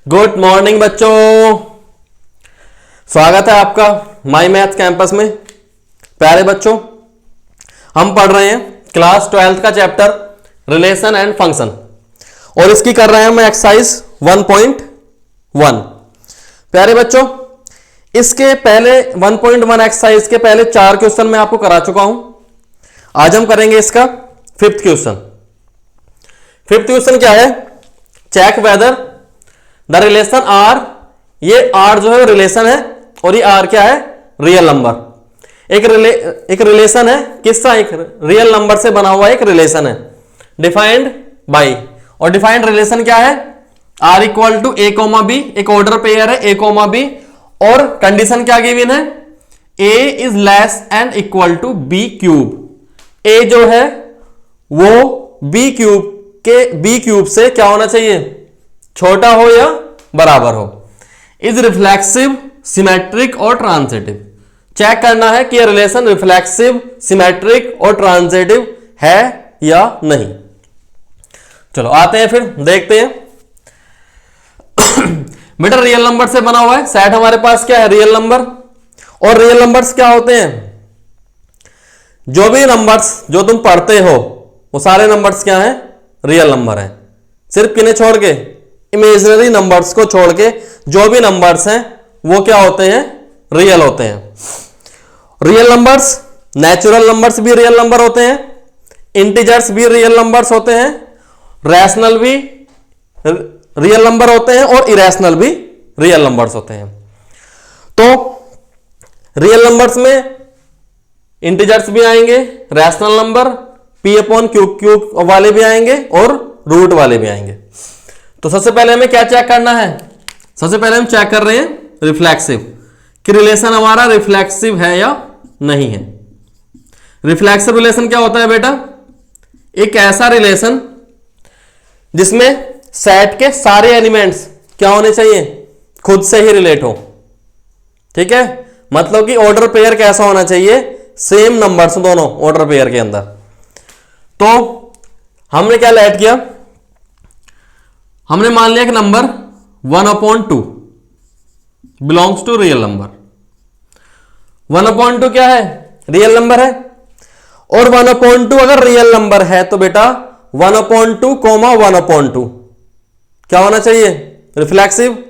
Good morning बच्चों, स्वागत है आपका माई मैथ कैंपस में। प्यारे बच्चों, हम पढ़ रहे हैं क्लास 12th का चैप्टर रिलेशन एंड फंक्शन और इसकी कर रहे हैं हम एक्सरसाइज 1.1। प्यारे बच्चों, इसके पहले 1.1 एक्सरसाइज के पहले 4 क्वेश्चन मैं आपको करा चुका हूं। आज हम करेंगे इसका 5th क्वेश्चन। 5th क्वेश्चन क्या है? Check whether the relation R, ये आर जो है रिलेशन है और ये आर क्या है? Real number. एक रिलेशन है, किसका? एक रियल नंबर से बना हुआ एक रिलेशन है डिफाइंड बाई, और डिफाइंड रिलेशन क्या है? R equal to A comma B, एक ऑर्डर पेयर है ए कोमा बी, और कंडीशन क्या गिवन है? A is less and equal to B cube. A जो है वो बी क्यूब से क्या होना चाहिए? छोटा हो या बराबर हो। इज रिफ्लेक्सिव, सिमेट्रिक और ट्रांजिटिव। चेक करना है कि यह रिलेशन रिफ्लेक्सिव, सिमेट्रिक और ट्रांजिटिव है या नहीं। चलो आते हैं, फिर देखते हैं। बेटा रियल नंबर से बना हुआ है सेट, हमारे पास क्या है? Real number. और रियल नंबर्स क्या होते हैं? जो भी नंबर्स जो तुम पढ़ते हो वो सारे नंबर्स क्या हैं? रियल नंबर हैं। सिर्फ किन्हें छोड़ के? इमेजिनरी नंबर्स को छोड़ के जो भी नंबर्स हैं वो क्या होते हैं? रियल होते हैं। रियल नंबर्स, नेचुरल नंबर्स भी रियल नंबर होते हैं, इंटीजर्स भी रियल नंबर्स होते हैं, रैशनल भी रियल नंबर होते हैं और इरेशनल भी रियल नंबर्स होते हैं। तो रियल नंबर्स में इंटीजर्स भी आएंगे, rational number, P upon cube वाले भी आएंगे और रूट वाले भी आएंगे। तो सबसे पहले हमें क्या चेक करना है? सबसे पहले हम चेक कर रहे हैं रिफ्लेक्सिव, कि रिलेशन हमारा रिफ्लेक्सिव है या नहीं है। रिफ्लेक्सिव रिलेशन क्या होता है बेटा? एक ऐसा रिलेशन जिसमें सेट के सारे एलिमेंट्स क्या होने चाहिए? खुद से ही रिलेट हो। ठीक है, मतलब कि ऑर्डर पेयर कैसा होना चाहिए? सेम नंबर्स दोनों ऑर्डर पेयर के अंदर। तो हमने क्या लेट किया? हमने मान लिया कि number 1/2 belongs to real number. 1/2 क्या है? रियल नंबर है। और 1/2 अगर रियल नंबर है तो बेटा 1/2 कोमा 1/2 क्या होना चाहिए? रिफ्लेक्सिव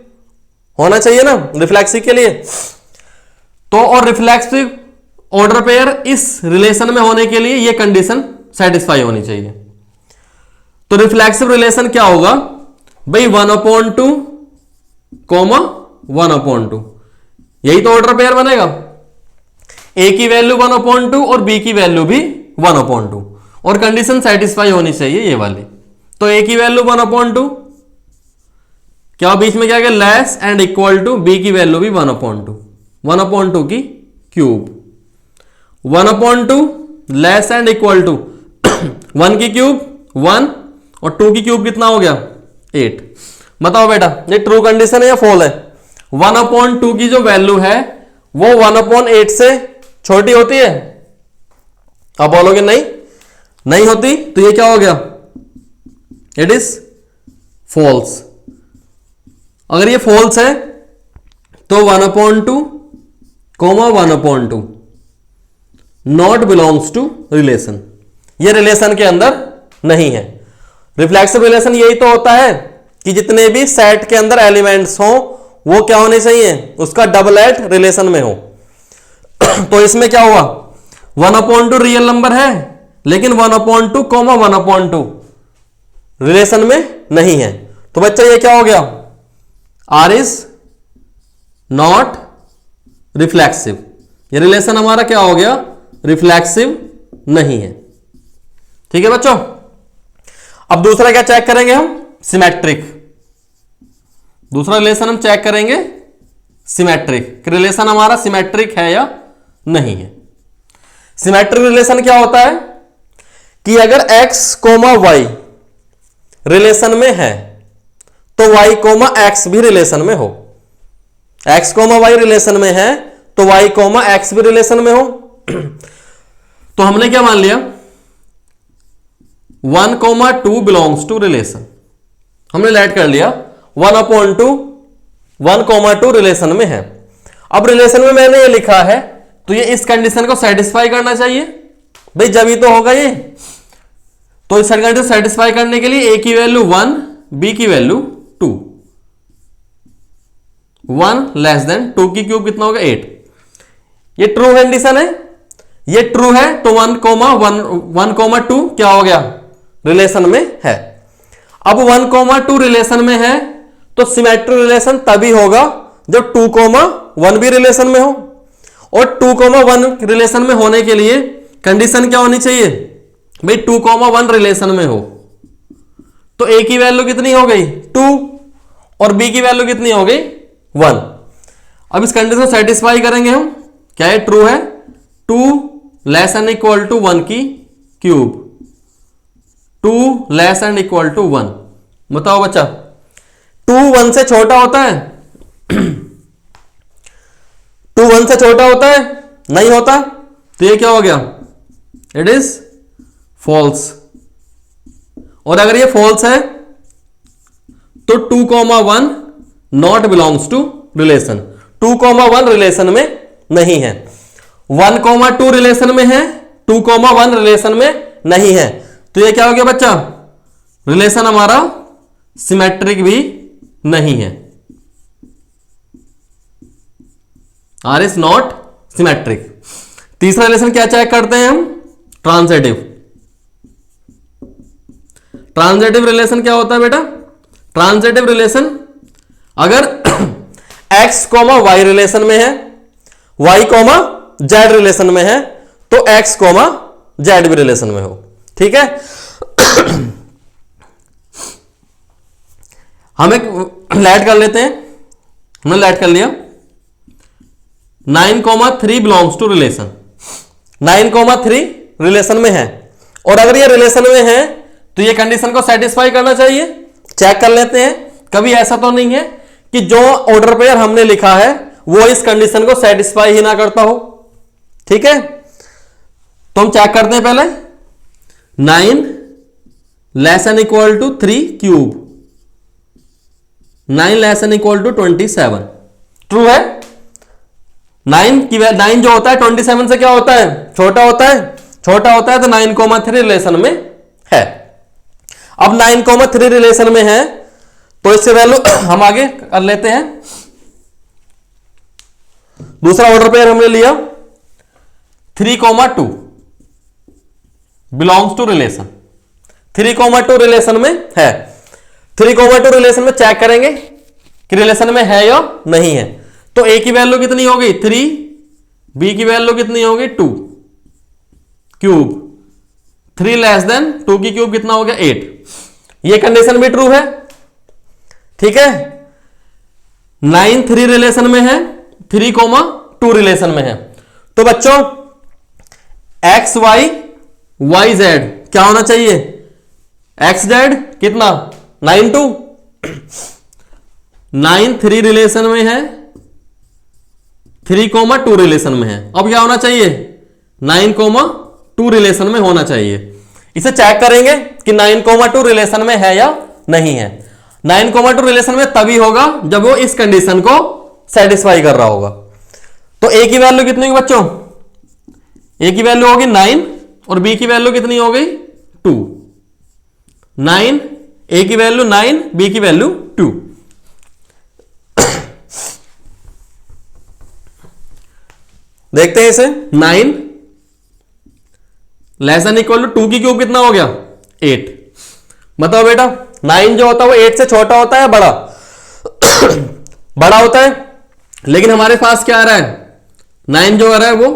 होना चाहिए ना, रिफ्लेक्सिव के लिए। तो और रिफ्लेक्सिव ऑर्डर पेयर इस रिलेशन में होने के लिए ये कंडीशन सेटिस्फाई होनी चाहिए। तो रिफ्लेक्सिव रिलेशन क्या होगा भाई? 1/2 कोमा 1/2, यही तो ऑर्डर पेयर बनेगा। ए की वैल्यू 1/2 और बी की वैल्यू भी 1/2, और कंडीशन सेटिस्फाई होनी चाहिए ये वाली। तो ए की वैल्यू 1/2, क्या बीच में क्या गया? Less and equal to B की वैल्यू भी 1/2, 1/2 की cube, 1/2 less and equal to 1 की क्यूब 1 और 2 की क्यूब कितना हो गया? 8। बताओ बेटा ये ट्रू कंडीशन है या फॉल है? 1/2 की जो वैल्यू है वो 1/8 से छोटी होती है? अब बोलोगे नहीं, नहीं होती, तो ये क्या हो गया? It is false. अगर ये फॉल्स है तो 1/2 comma 1/2 not belongs to relation, ये रिलेशन के अंदर नहीं है। रिफ्लेक्सिव रिलेशन यही तो होता है कि जितने भी सेट के अंदर एलिमेंट्स हो वो क्या होने चाहिए? उसका डबल एट रिलेशन में हो। तो इसमें क्या हुआ? 1/2 रियल नंबर है लेकिन 1/2 कोमा 1/2 रिलेशन में नहीं है। तो बच्चा ये क्या हो गया? R is not reflexive. ये रिलेशन हमारा क्या हो गया? रिफ्लेक्सिव नहीं है। ठीक है बच्चों। अब दूसरा क्या चेक करेंगे हम? सिमेट्रिक। दूसरा रिलेशन हम चेक करेंगे सिमेट्रिक, रिलेशन हमारा सिमेट्रिक है या नहीं है। सिमेट्रिक रिलेशन क्या होता है कि अगर x कोमा y रिलेशन में है तो y कोमा x भी रिलेशन में हो। x कोमा y रिलेशन में है तो y कोमा x भी रिलेशन में हो। तो हमने क्या मान लिया? 1,2 बिलोंग्स टू रिलेशन, हमने लेट कर लिया 1/2 1,2 रिलेशन में है। अब रिलेशन में मैंने ये लिखा है तो ये इस कंडीशन को सेटिस्फाई करना चाहिए भाई, जब ही तो होगा ये। तो इस कंडीशन को सेटिस्फाई करने के लिए a की वैल्यू 1, b की वैल्यू 2, 1 लेस देन 2 की क्यूब कितना होगा 8। ये ट्रू कंडीशन है, ये ट्रू है तो 1,2 क्या हो गया रिलेशन में है। अब 1,2 रिलेशन में है तो सिमेट्रिक रिलेशन तभी होगा जब 2,1 भी रिलेशन में हो, और 2,1 रिलेशन में होने के लिए कंडीशन क्या होनी चाहिए भाई 2,1 रिलेशन में हो। तो a की वैल्यू कितनी हो गई 2 और b की वैल्यू कितनी हो गई 1। अब इस कंडीशन को सेटिस्फाई करेंगे हम, क्या ये ट्रू है 2 लेस एंड इक्वल टू 1 की cube, 2 less and equal to 1। बताओ बच्चा 2 1 से छोटा होता है 2 1 से छोटा होता है नहीं होता, तो ये क्या हो गया इट इज फॉल्स। और अगर ये फॉल्स है तो 2,1 not belongs to relation, 2,1 relation में नहीं है। 1,2 रिलेशन में है, 2,1 रिलेशन में नहीं है, तो ये क्या हो गया बच्चा रिलेशन हमारा सिमेट्रिक भी नहीं है, आर इज नॉट सिमेट्रिक। तीसरा रिलेशन क्या चेक करते हैं हम ट्रांजिटिव। ट्रांजिटिव रिलेशन क्या होता है बेटा, ट्रांजिटिव रिलेशन अगर x, y रिलेशन में है, y, z रिलेशन में है तो x, z भी रिलेशन में हो, ठीक है। हम एक लैट कर लेते हैं, हमने लैट कर लिया 9,3 बिलोंग्स टू रिलेशन, 9,3 रिलेशन में है, और अगर ये रिलेशन में है तो ये कंडीशन को सेटिस्फाई करना चाहिए। चेक कर लेते हैं, कभी ऐसा तो नहीं है कि जो ऑर्डर पेयर हमने लिखा है वो इस कंडीशन को सेटिस्फाई ही ना करता हो, ठीक है। तो हम चेक करते हैं पहले 9 less and equal to 3 cube, 9 less and equal to 27, true है। 9 जो होता है 27 से क्या होता है छोटा होता है, छोटा होता है तो 9,3 रिलेशन में है। अब 9,3 रिलेशन में है तो इससे वैल्यू हम आगे कर लेते हैं। दूसरा ऑर्डर पेयर हमने लिया 3,2 बिलोंग्स टू रिलेशन, 3,2 रिलेशन में है। 3,2 रिलेशन में चेक करेंगे कि रिलेशन में है या नहीं है। तो a की वैल्यू कितनी हो गई 3, b की वैल्यू कितनी हो गई 2 क्यूब, 3 लेस देन 2 की क्यूब कितना हो गया 8। ये कंडीशन भी ट्रू है, ठीक है। 9 3 रिलेशन में है, 3,2 रिलेशन में है। तो बच्चों एक्स वाई वाई जेड क्या होना चाहिए एक्स जेड कितना 9 2, 9 3 रिलेशन में है, 3,2 रिलेशन में है। अब क्या होना चाहिए 9,2 रिलेशन में होना चाहिए। इसे चेक करेंगे कि 9,2 रिलेशन में है या नहीं है। 9,2 रिलेशन में तभी होगा जब वो इस कंडीशन को सेटिस्फाई कर रहा होगा। तो a की वैल्यू कितनी होगी बच्चों, a की वैल्यू होगी 9 और b की वैल्यू कितनी हो गई 2। 9 a की वैल्यू 9, b की वैल्यू 2। देखते हैं इसे 9 लेस देन इक्वल टू 2 की क्यूब कितना हो गया 8। बताओ बेटा 9 जो होता है वो 8 से छोटा होता है बड़ा बड़ा होता है, लेकिन हमारे पास क्या आ रहा है 9 जो आ रहा है वो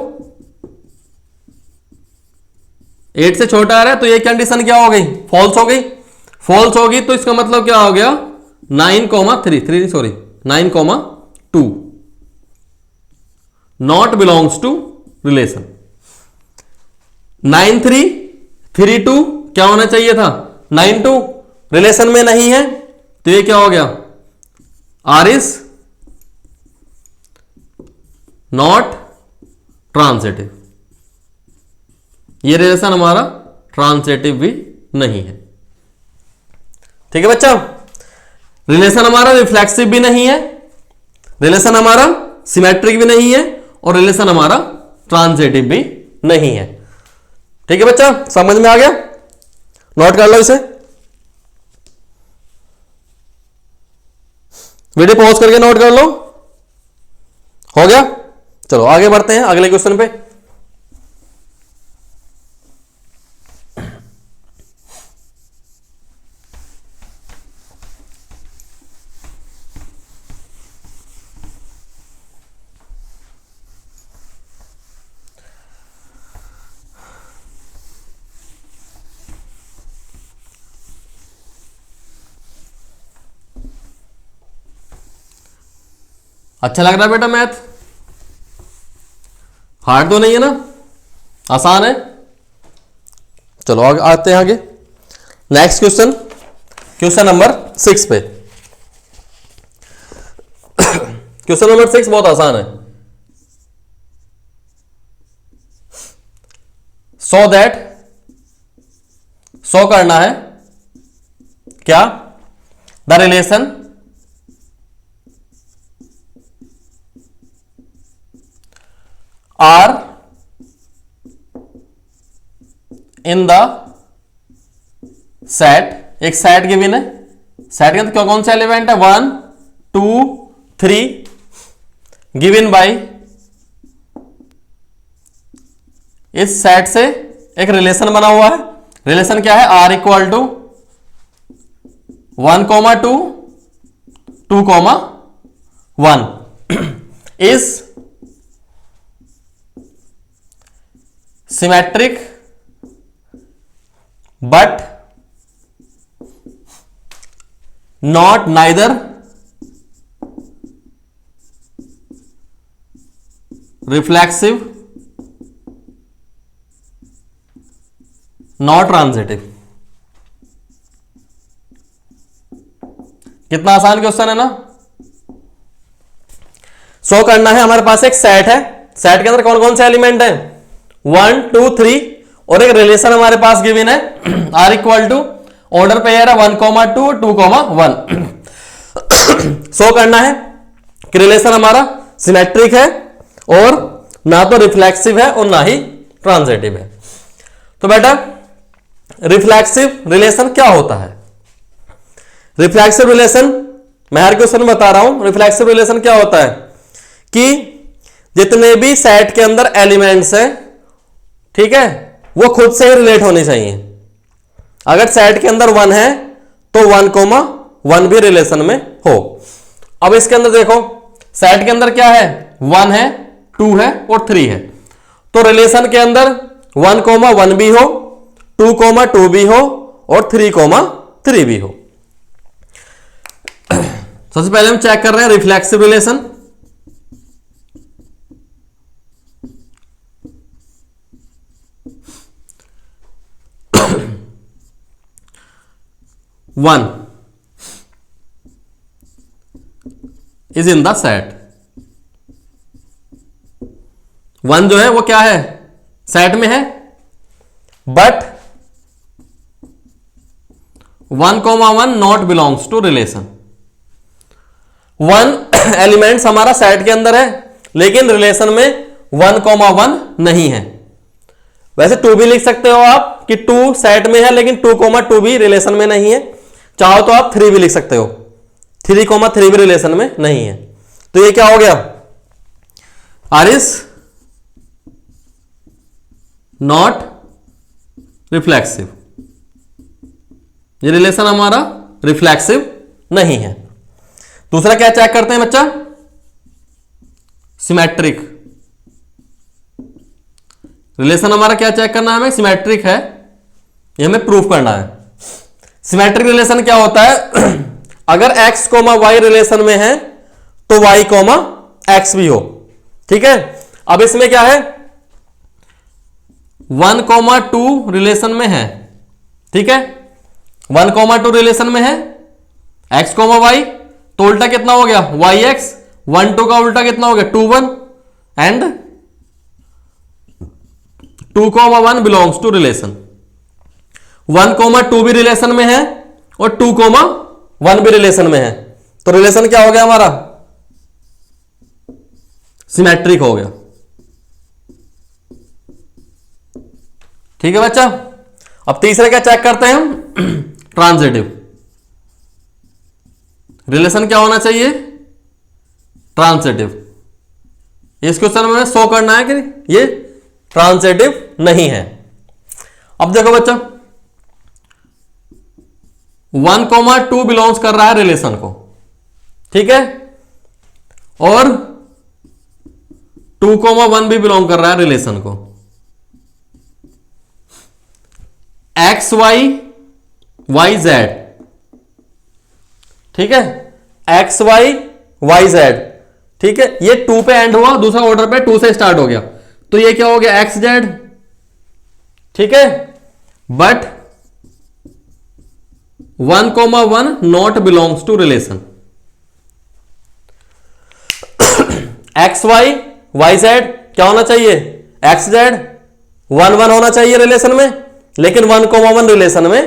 8 से छोटा आ रहा है। तो ये कंडीशन क्या हो गई फॉल्स हो गई। फॉल्स होगी तो इसका मतलब क्या हो गया 9,2 नॉट बिलोंग्स टू रिलेशन। 9 3 3 2 क्या होना चाहिए था 9 2 रिलेशन में नहीं है, तो ये क्या हो गया आर इज नॉट ट्रांजिटिव। ये रिलेशन हमारा ट्रांजिटिव भी नहीं है। ठीक है बच्चा, रिलेशन हमारा रिफ्लेक्सिव भी नहीं है, रिलेशन हमारा सिमेट्रिक भी नहीं है, और रिलेशन हमारा ट्रांजिटिव भी नहीं है। ठीक है बच्चा, समझ में आ गया? नोट कर लो इसे, वीडियो पॉज करके नोट कर लो। हो गया? चलो आगे बढ़ते हैं अगले क्वेश्चन पे। अच्छा लग रहा है बेटा मैथ? हार्ड तो नहीं है ना, आसान है। चलो आगे आते हैं आगे। नेक्स्ट क्वेश्चन, क्वेश्चन नंबर 6 पे। क्वेश्चन नंबर 6 बहुत आसान है। सो करना है क्या? The relation R in the set, एक सेट गिवन है, सेट के अंदर कौन कौन से एलिमेंट है? 1 2 3 गिवन बाय, इस सेट से एक रिलेशन बना हुआ है। रिलेशन क्या है? R equal to 1 2 2 1 is symmetric but not neither reflexive not transitive. कितना आसान क्वेश्चन है ना? शो करना है, हमारे पास एक सेट है, सेट के अंदर कौन कौन से एलिमेंट है? 1 2 3, और एक रिलेशन हमारे पास गिवन है R equal to, order pair है 1 2 2 1। शो करना है कि रिलेशन हमारा सिमेट्रिक है और ना तो रिफ्लेक्सिव है और ना ही ट्रांजिटिव है। तो बेटा रिफ्लेक्सिव रिलेशन क्या होता है? रिफ्लेक्सिव रिलेशन मैं हर क्वेश्चन में बता रहा हूं। रिफ्लेक्सिव रिलेशन क्या होता है कि जितने भी सेट के अंदर एलिमेंट्स हैं, ठीक है, वो खुद से ही रिलेट होने चाहिए। अगर सेट के अंदर 1 है तो 1 1 भी रिलेशन में हो। अब इसके अंदर देखो, सेट के अंदर क्या है? 1 है, 2 है और 3 है। तो रिलेशन के अंदर 1 1 भी हो, 2 2 भी हो और 3 3 भी हो। सबसे पहले हम चेक कर रहे हैं reflexive relation. One is in the set, 1 जो है वो क्या है? सेट में है, but 1 1 not belongs to relation. 1 elements हमारा सेट के अंदर है लेकिन रिलेशन में 1 1 नहीं है। वैसे 2 भी लिख सकते हो आप कि 2 सेट में है लेकिन 2 2 भी रिलेशन में नहीं है। चाहो तो आप 3 भी लिख सकते हो, 3 3 भी रिलेशन में नहीं है। तो ये क्या हो गया? आर इज नॉट रिफ्लेक्सिव, ये रिलेशन हमारा रिफ्लेक्सिव नहीं है। दूसरा क्या चेक करते हैं बच्चा? सिमेट्रिक रिलेशन हमारा क्या चेक करना है हमें? सिमेट्रिक है, ये हमें प्रूफ करना है। सिमेट्रिक रिलेशन क्या होता है? अगर x y रिलेशन में है तो y x भी हो, ठीक है। अब इसमें क्या है? 1 2 रिलेशन में है, ठीक है, 1 2 रिलेशन में है, x y, तो उल्टा कितना हो गया? yx। 1 2 का उल्टा कितना हो गया? 2 1, एंड 2 1 बिलोंग्स टू रिलेशन। 1 2 भी रिलेशन में है और 2 वन भी रिलेशन में है, तो रिलेशन क्या हो गया हमारा, सिमेट्रिक हो गया। ठीक है बच्चा। अब तीसरे क्या चेक करते हैं हम, ट्रांजिटिव। रिलेशन क्या होना चाहिए, ट्रांजिटिव। इस क्वेश्चन में शो करना है कि ये ट्रांजिटिव नहीं है। अब देखो बच्चा, 1,2 बिलोंग्स कर रहा है रिलेशन को, ठीक है, और 2,1 भी बिलोंग कर रहा है रिलेशन को। एक्स वाई वाई जेड, ठीक है, एक्स वाई वाई जेड, ठीक है, ये 2 पे एंड हुआ, दूसरा ऑर्डर पे 2 से स्टार्ट हो गया, तो ये क्या हो गया, एक्स जेड, ठीक है, but 1,1 not belongs to relation. X Y Y Z क्या होना चाहिए, एक्स जेड 1,1 होना चाहिए रिलेशन में, लेकिन 1,1 रिलेशन में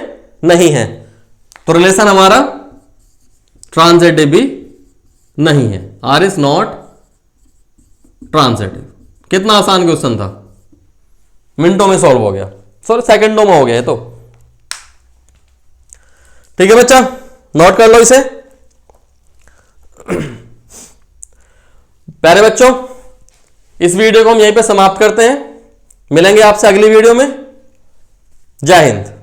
नहीं है, तो रिलेशन हमारा ट्रांजिटिव भी नहीं है। R is not transitive. कितना आसान क्वेश्चन था, मिनटों में सॉल्व हो गया, सॉरी सेकंडों में हो गया तो। ठीक है बच्चा, नोट कर लो इसे। प्यारे बच्चों, इस वीडियो को हम यहीं पे समाप्त करते हैं, मिलेंगे आपसे अगली वीडियो में। जय हिंद।